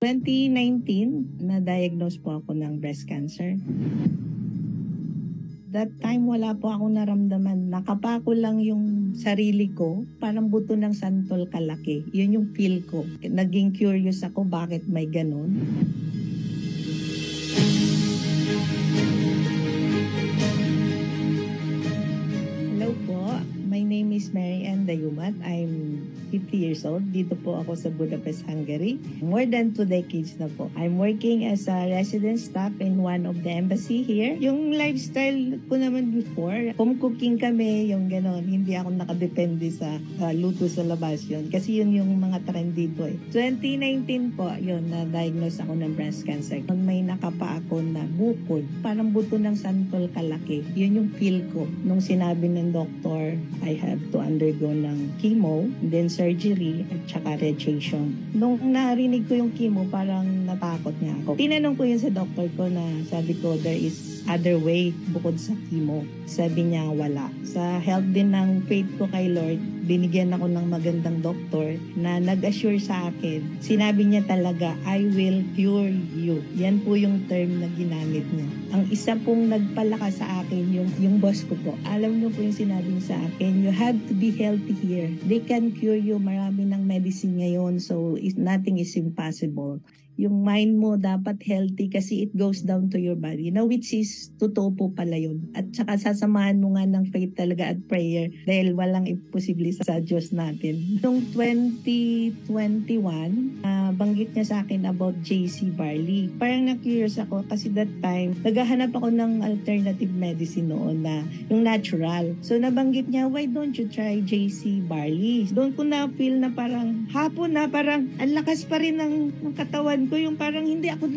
2019, na-diagnose po ako ng breast cancer. That time, wala po akong naramdaman. Nakapako lang yung sarili ko, parang buto ng santol kalaki. Yun yung feel ko. Naging curious ako bakit may ganun. Hello po, my name is Mary Ann Dayumat. I'm 50 years old. Dito po ako sa Budapest, Hungary. More than 2 decades na po. I'm working as a resident staff in one of the embassy here. Yung lifestyle ko naman before, home cooking kami, yung gano'n. Hindi ako nakadepende sa luto sa labas yun. Kasi yun yung mga trend dito eh. 2019 po, yun, na-diagnose ako ng breast cancer. May nakapa ako na bukod. Parang buto ng santol kalaki. Yun yung feel ko. Nung sinabi ng doktor, I have to undergo ng chemo, then surgery, at saka radiation. Nung narinig ko yung chemo, parang natakot nga ako. Tinanong ko yun sa doktor ko na sabi ko, there is other way bukod sa chemo. Sabi niya, wala. Sa help din ng faith ko kay Lord, binigyan ako ng magandang doktor na nag-assure sa akin. Sinabi niya talaga, I will cure you. Yan po yung term na ginamit niya. Ang isa pong nagpalakas sa akin, yung boss ko po. Alam niyo po yung sinabi niya sa akin, you have to be healthy here. They can cure you. Marami ng medicine ngayon, so nothing is impossible. Yung mind mo dapat healthy kasi it goes down to your body. Now, which is, totoo po pala yun. At saka sasamahan mo nga ng faith talaga at prayer dahil walang imposible sa Diyos natin. Noong 2021, banggit niya sa akin about JC Barley. Parang na-curious ako kasi that time, naghahanap ako ng alternative medicine noon na yung natural. So, nabanggit niya, why don't you try JC Barley? Doon ko na-feel na parang hapon na parang ang lakas pa rin ng katawan ko, yung parang hindi ako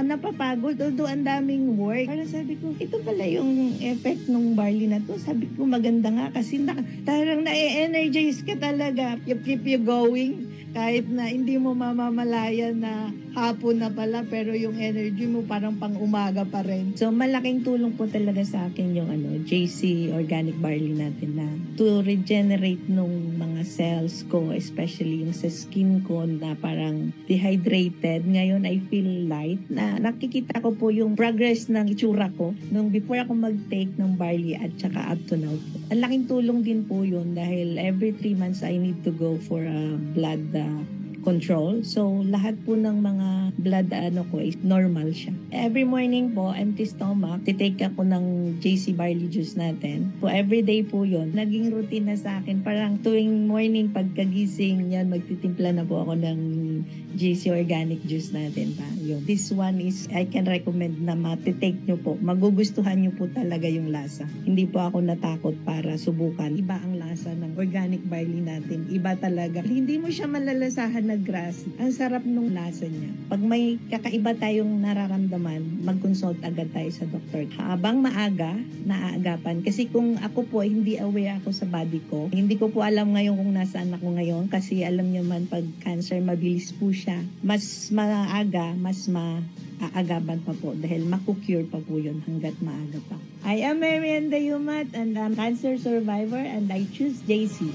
napapagod, although ang daming work. Parang sabi ko, ito pala yung effect ng barley na to. Sabi ko, maganda nga kasi parang na-energize ka talaga. You keep you going. Kahit na hindi mo mamamalayan na hapon na pala, pero yung energy mo parang pang umaga pa rin. So, malaking tulong po talaga sa akin yung JC organic barley natin na to regenerate nung mga cells ko, especially yung sa skin ko na parang dehydrated. Ngayon, I feel light na nakikita ko po yung progress ng itsura ko nung before ako mag-take ng barley at saka up to now. Ang laking tulong din po yun dahil every 3 months I need to go for a blood control. So, lahat po ng mga blood ko is normal siya. Every morning po, empty stomach, titake ako ng JC barley juice natin. So, everyday po yun. Naging routine na sa akin. Parang tuwing morning, pagkagising, yan, magtitimpla na po ako ng JC organic juice natin. Yun. This one is, I can recommend na matitake nyo po. Magugustuhan nyo po talaga yung lasa. Hindi po ako natakot para subukan. Iba ang lasa ng organic barley natin. Iba talaga. Hindi mo siya malalasahan na grass. Ang sarap nung lasa niya. Pag may kakaiba tayong nararamdaman, mag-consult agad tayo sa doktor. Habang maaga, naaagapan. Kasi kung ako po, hindi aware ako sa body ko. Hindi ko po alam ngayon kung nasaan ako ngayon. Kasi alam niyo man, pag cancer, mabilis po siya. Mas maaga, mas maaagapan pa po. Dahil makukure pa po yun hanggat maaga pa. I am Mary Ann Dayumat and I'm cancer survivor and I choose JC.